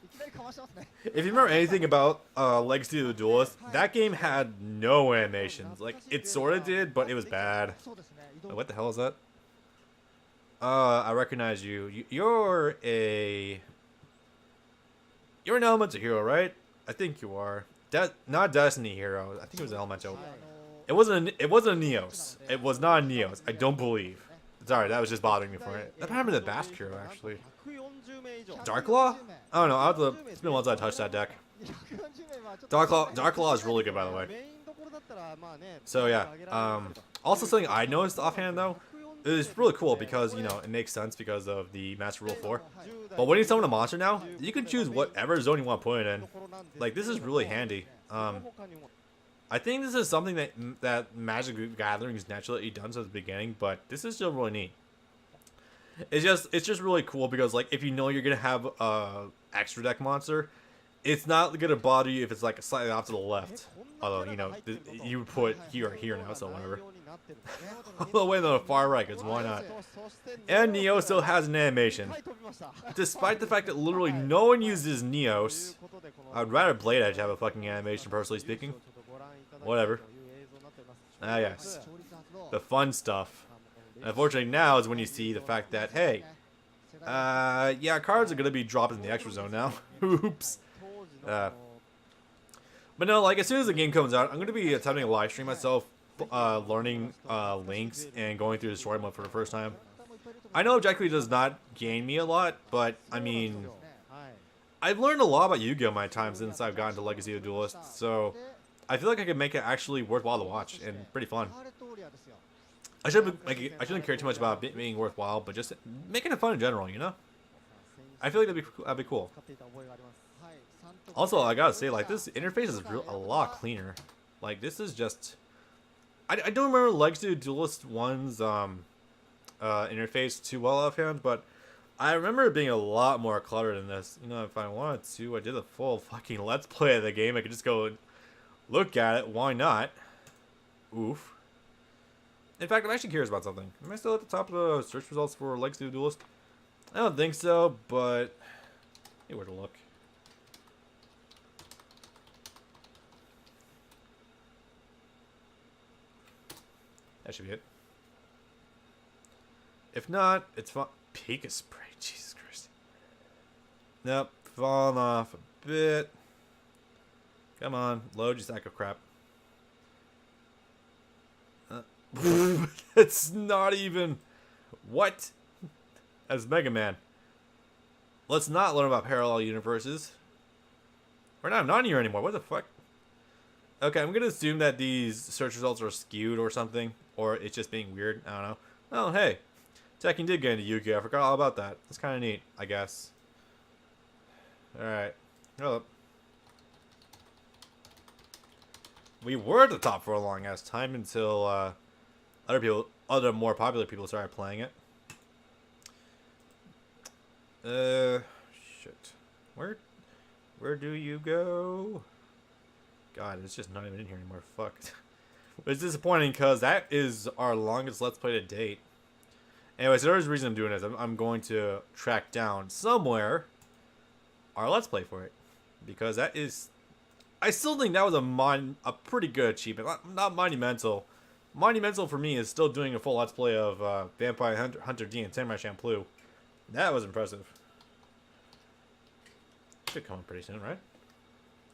If you remember anything about Legacy of the Duelist, that game had no animations. Like, it sort of did, but it was bad. Wait, what the hell is that? I recognize you. You're an elemental hero, right? I think you are. Not Destiny hero. I think it was an elemental. It wasn't a Neos. It was not a Neos. I don't believe. Sorry, that was just bothering me for it. That happened to Bask hero, actually. Dark Law? I don't know. It's been a while since I touched that deck. Dark Law is really good, by the way. So yeah. Also something I noticed offhand though, is really cool because it makes sense because of the Master Rule 4. But when you summon a monster now, you can choose whatever zone you want to put it in. Like this is really handy. I think this is something that Magic the Gathering has naturally done since the beginning, but this is still really neat. It's just really cool because like if you're gonna have a extra deck monster, it's not gonna bother you if it's like slightly off to the left. Although you would put here or here now, so whatever. All the way to the far right, cause why not? And Neo still has an animation, despite the fact that literally no one uses Neos. I'd rather Blade Edge have a fucking animation, personally speaking. Whatever. Ah yes, the fun stuff. Unfortunately, now is when you see the fact that, hey, yeah, cards are going to be dropped in the extra zone now. Oops. But no, like, as soon as the game comes out, I'm going to be attempting a live stream myself, learning links and going through the story mode for the first time. I know objectively does not gain me a lot, but, I mean, I've learned a lot about Yu-Gi-Oh! My time since I've gotten to Legacy of the Duelist, so I feel like I can make it actually worthwhile to watch and pretty fun. I shouldn't care too much about it being worthwhile, but just making it fun in general, I feel like that'd be cool. Also, I gotta say, like, this interface is a lot cleaner. Like, this is just... I don't remember Legacy of the Duelist 1's interface too well offhand, but I remember it being a lot more cluttered than this. If I wanted to, I did a full fucking Let's Play of the game. I could just go look at it. Why not? Oof. In fact, I'm actually curious about something. Am I still at the top of the search results for Legacy of the Duelist? I don't think so, but hey, where to look? That should be it. If not, it's fine. Pika Spray, Jesus Christ. Nope, falling off a bit. Come on, load your sack of crap. It's not even... What? That's Mega Man. Let's not learn about parallel universes. We're not here anymore. What the fuck? Okay, I'm gonna assume that these search results are skewed or something. Or it's just being weird. I don't know. Oh, hey. Tekken did get into Yu-Gi-Oh! I forgot all about that. That's kind of neat, I guess. Alright. Hold up. We were at the top for a long ass time until other more popular people started playing it. Shit. Where do you go? God, it's just not even in here anymore. Fuck. It's disappointing because that is our longest Let's Play to date. Anyways, there's a reason I'm doing this. I'm going to track down somewhere our Let's Play for it, because that is... I still think that was a pretty good achievement. Not monumental. Monumental for me is still doing a full Let's Play of Vampire Hunter D and Samurai Champloo. That was impressive. Should come up pretty soon, right?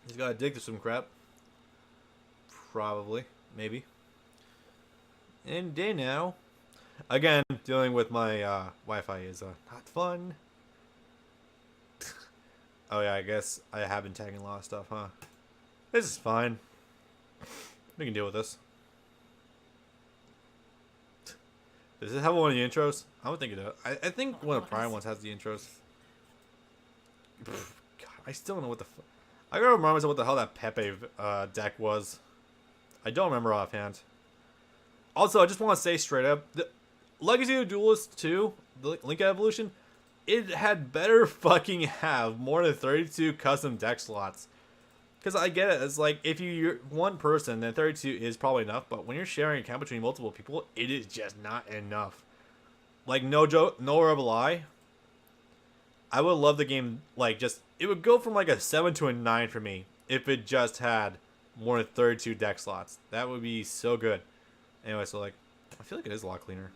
He's got to dig through some crap. Probably. Maybe. And day now. Again, dealing with my Wi-Fi is not fun. Oh yeah, I guess I have been tagging a lot of stuff, huh? This is fine. We can deal with this. Does it have one of the intros? I don't think it does. I think one of the prior ones has the intros. God, I still don't know what the fuck. I gotta remind myself what the hell that Pepe deck was. I don't remember offhand. Also, I just want to say straight up, the Legacy of the Duelist 2, the Link Evolution, it had better fucking have more than 32 custom deck slots. Because I get it, it's like, if you're one person, then 32 is probably enough, but when you're sharing an account between multiple people, it is just not enough. Like, no joke, no rub a lie. I would love the game, like, just, it would go from like a 7 to a 9 for me, if it just had more than 32 deck slots. That would be so good. Anyway, so like, I feel like it is a lot cleaner.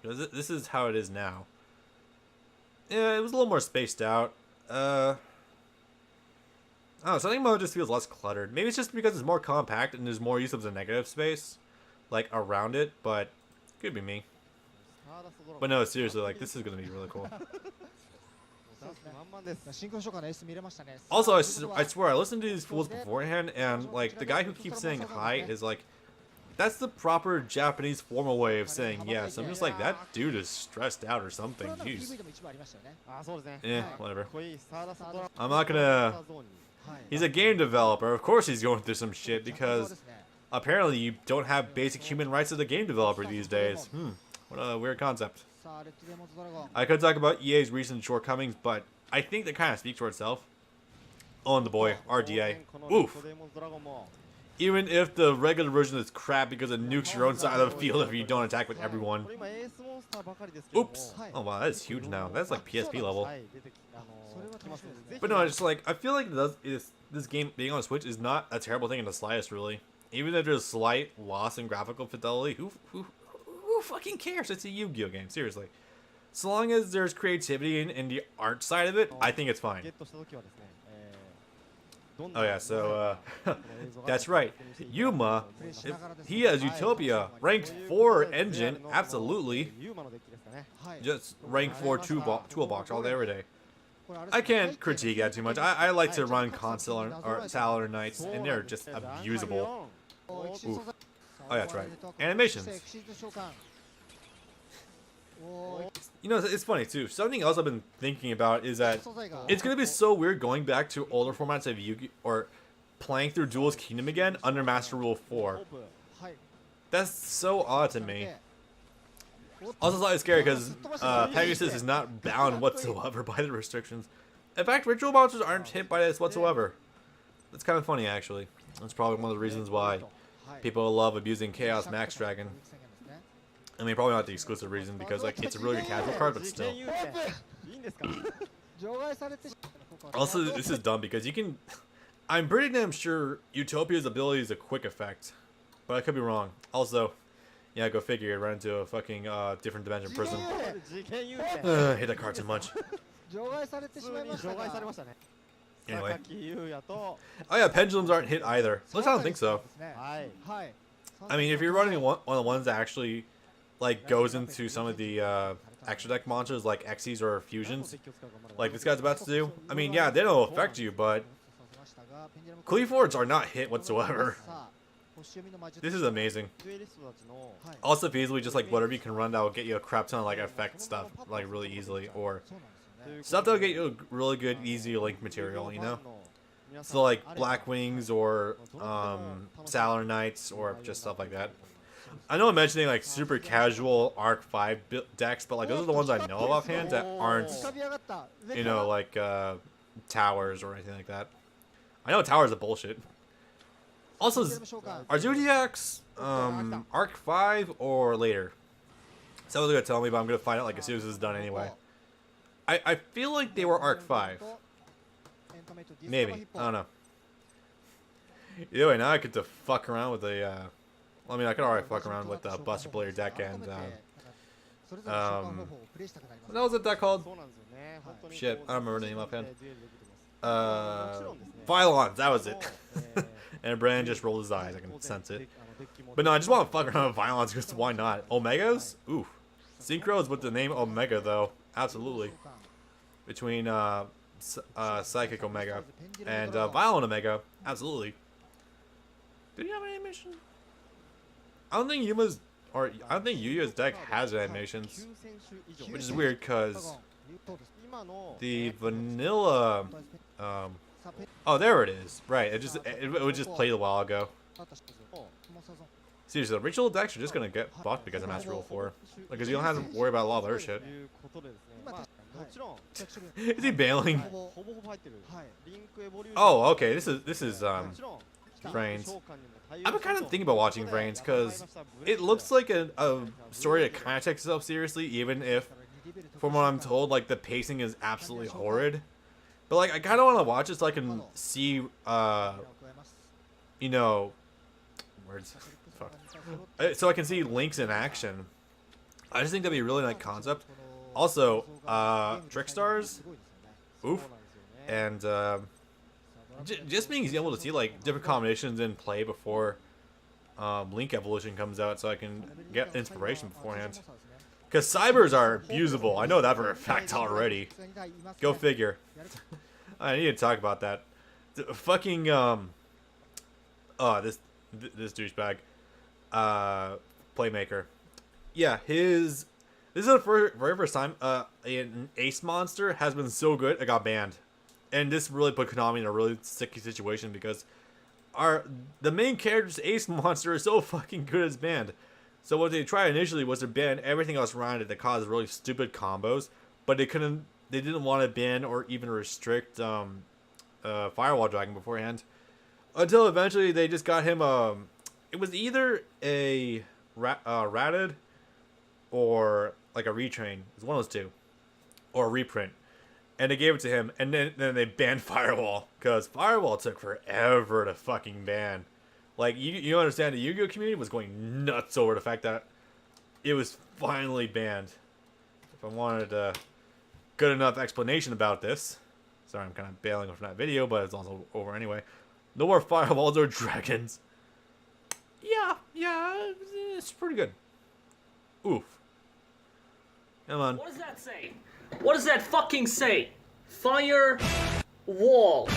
This is how it is now. Yeah, it was a little more spaced out. I don't know, something mode just feels less cluttered. Maybe it's just because it's more compact and there's more use of the negative space, like, around it, but could be me. But no, seriously, like, this is gonna be really cool. Also, I swear, I listened to these fools beforehand, and, like, the guy who keeps saying hi is, like, that's the proper Japanese formal way of saying yes. I'm just like, that dude is stressed out or something. Jeez. Yeah, whatever. I'm not gonna... He's a game developer. Of course he's going through some shit, because apparently you don't have basic human rights as a game developer these days. What a weird concept. I could talk about EA's recent shortcomings, but I think that kind of speaks for itself. Oh, and the boy, RDA. Oof. Even if the regular version is crap because it nukes your own side of the field if you don't attack with everyone. Oops. Oh wow, that is huge now. That's like PSP level. But no, it's like, I feel like this game being on Switch is not a terrible thing in the slightest, really. Even if there's slight loss in graphical fidelity, who fucking cares? It's a Yu-Gi-Oh game, seriously. So long as there's creativity in the art side of it, I think it's fine. Oh yeah, so, that's right. Yuma, he has Utopia, rank 4 engine, absolutely. Just rank 4 toolbox all day, every day. I can't critique that too much. I like to run console or Sailor Knights, and they're just abusable. Oof. Oh yeah, that's right. Animations. You know, it's funny too. Something else I've been thinking about is that it's gonna be so weird going back to older formats of Yu-Gi or playing through Duel's Kingdom again under Master Rule 4. That's so odd to me. Also, slightly scary because Pegasus is not bound whatsoever by the restrictions. In fact, ritual monsters aren't hit by this whatsoever. That's kind of funny, actually. That's probably one of the reasons why people love abusing Chaos Max Dragon. I mean, probably not the exclusive reason, because like it's a really good casual card, but still. Also, this is dumb because you can... I'm pretty damn sure Utopia's ability is a quick effect, but I could be wrong. Also, yeah, go figure, run into a fucking different dimension prism. I hate that card too much. Anyway. Oh yeah, pendulums aren't hit either. At least I don't think so. I mean, if you're running one of the ones that actually like goes into some of the extra deck monsters like Xyz or fusions, like this guy's about to do, I mean, yeah, they don't affect you, but Cleafords are not hit whatsoever. This is amazing. Also feasibly just like whatever you can run that will get you a crap ton of like effect stuff like really easily, or stuff that'll get you a really good easy link material, you know? So like Black Wings or Sailor Knights or just stuff like that. I know I'm mentioning like super casual Arc 5 decks, but like those are the ones I know of offhand that aren't, you know, like towers or anything like that. I know towers are bullshit. Also, are Zodiacs Arc 5 or later? Someone's gonna tell me, but I'm gonna find out like as soon as this is done anyway. I feel like they were Arc 5. Maybe. I don't know. Either way, now I get to fuck around with the I mean, I could already fuck around with the Buster Player deck and what was that deck called? Shit, I don't remember the name offhand. Vylons, that was it. And Brandon just rolled his eyes, I can sense it. But no, I just want to fuck around with Vylons because why not? Omegas? Ooh. Synchros with the name Omega though. Absolutely. Between Psychic Omega and Violent Omega. Absolutely. Did he have an animation? I don't think Yuma's, or I don't think Yu-Gi-Oh's deck has animations, which is weird because the vanilla, oh there it is, right? It would just played a while ago. Seriously, the ritual decks are just gonna get fucked because of Master Rule 4, because you don't have to worry about a lot of other shit. Is he bailing? Oh, okay. This is Vrains. I've been kind of thinking about watching Vrains because it looks like a story that kind of takes itself seriously, even if, from what I'm told, like the pacing is absolutely horrid. But like, I kind of want to watch it so I can see, you know, words. fuck. So I can see Links in action. I just think that'd be a really nice concept. Also, Trick Stars, oof, and just being able to see like different combinations in play before Link Evolution comes out, so I can get inspiration beforehand. Because cybers are usable. I know that for a fact already. Go figure. I need to talk about that. Fucking this douchebag, Playmaker. Yeah, this is the very first time an Ace monster has been so good it got banned, and this really put Konami in a really sticky situation because the main character's Ace monster is so fucking good it's banned. So what they tried initially was to ban everything else around it that caused really stupid combos, but they didn't want to ban or even restrict Firewall Dragon beforehand, until eventually they just got him it was either a ratted or like a retrain. It's one of those two, or a reprint, and they gave it to him, and then they banned Firewall because Firewall took forever to fucking ban. Like you understand, the Yu-Gi-Oh community was going nuts over the fact that it was finally banned. If I wanted a good enough explanation about this, sorry I'm kind of bailing from that video, but it's also over anyway. No more Firewalls or dragons. Yeah, it's pretty good. Oof. Come on. What does that say? What does that fucking say? Fire, wall,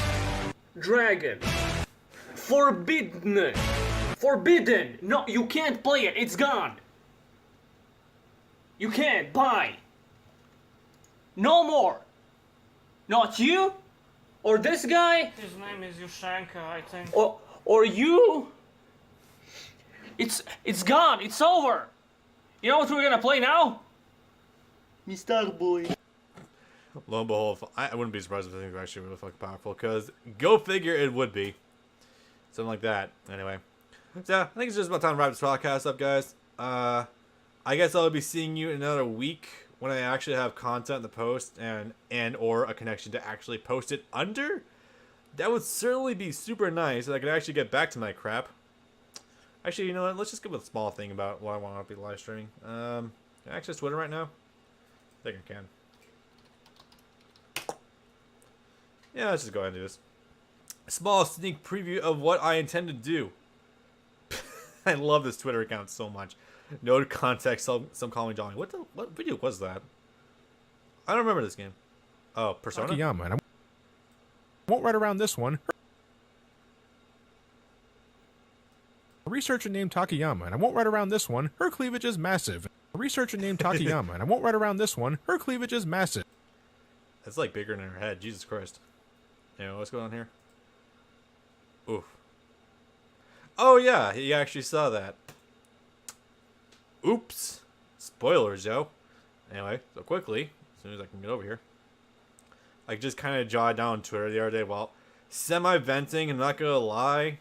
dragon. Forbidden. Forbidden. No, you can't play it. It's gone. You can't buy. No more. Not you, or this guy. His name is Yushanka, I think. Or you. It's gone. It's over. You know what we're gonna play now? Mr. Boy. Lo and behold, I wouldn't be surprised if things were actually really fucking powerful, because go figure it would be. Something like that. Anyway. So, I think it's just about time to wrap this podcast up, guys. I guess I'll be seeing you in another week when I actually have content to post and or a connection to actually post it under. That would certainly be super nice, and I could actually get back to my crap. Actually, you know what? Let's just give a small thing about what I want to be live streaming. Can I access Twitter right now? I think I can. Yeah, let's just go ahead and do this. A small sneak preview of what I intend to do. I love this Twitter account so much. No context, some call me Johnny. What video was that? I don't remember this game. Oh, Persona? Takayama, and I won't write around this one. A researcher named Takayama, and I won't write around this one. Her cleavage is massive. A researcher named Takayama, and I won't write around this one. Her cleavage is massive. That's like bigger than her head. Jesus Christ. Anyway, what's going on here? Oof. Oh yeah, he actually saw that. Oops. Spoilers, yo. Anyway, so quickly, as soon as I can get over here. I just kind of jotted down Twitter the other day while semi-venting, I'm not gonna lie.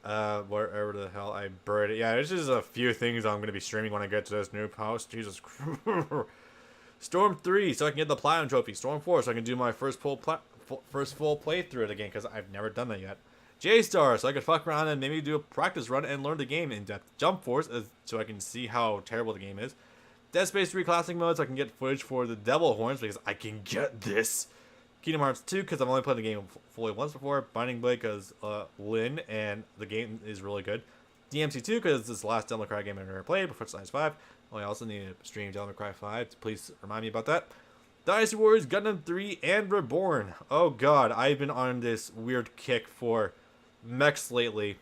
Wherever the hell I buried it. Yeah, there's just a few things I'm gonna be streaming when I get to this new post. Jesus Christ. Storm 3, so I can get the Platinum Trophy. Storm 4, so I can do my first full playthrough of the game, because I've never done that yet. J-Star, so I could fuck around and maybe do a practice run and learn the game in depth. Jump Force, so I can see how terrible the game is. Dead Space 3 Classic Mode, so I can get footage for the Devil Horns, because I can get this. Kingdom Hearts 2, because I've only played the game fully once before. Binding Blade, because Lynn, and the game is really good. DMC 2, because it's the last Devil May Cry game I've ever played before Science 5. I also need to stream Devil May Cry 5. Please remind me about that. Dynasty Warriors, Gundam 3, and Reborn. Oh god, I've been on this weird kick for mechs lately.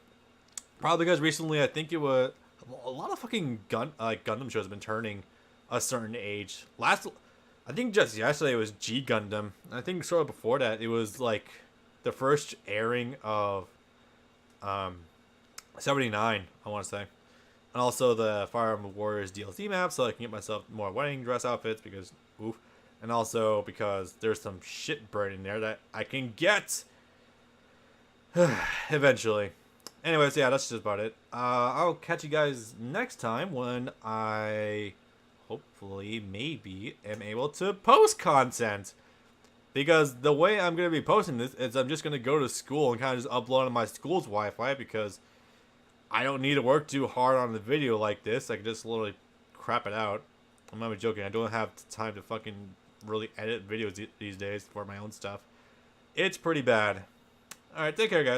Probably because recently I think it was a lot of fucking Gundam shows have been turning a certain age. I think just yesterday it was G Gundam. I think sort of before that it was like the first airing of 79, I want to say. And also the Fire Emblem Warriors DLC map, so I can get myself more wedding dress outfits because oof. And also because there's some shit burned in there that I can get eventually. Anyways, yeah, that's just about it. I'll catch you guys next time when I hopefully maybe am able to post content. Because the way I'm going to be posting this is I'm just going to go to school and kind of just upload on my school's Wi-Fi because I don't need to work too hard on the video like this. I can just literally crap it out. I'm not even joking. I don't have time to fucking really edit videos these days for my own stuff. It's pretty bad. Alright, take care, guys.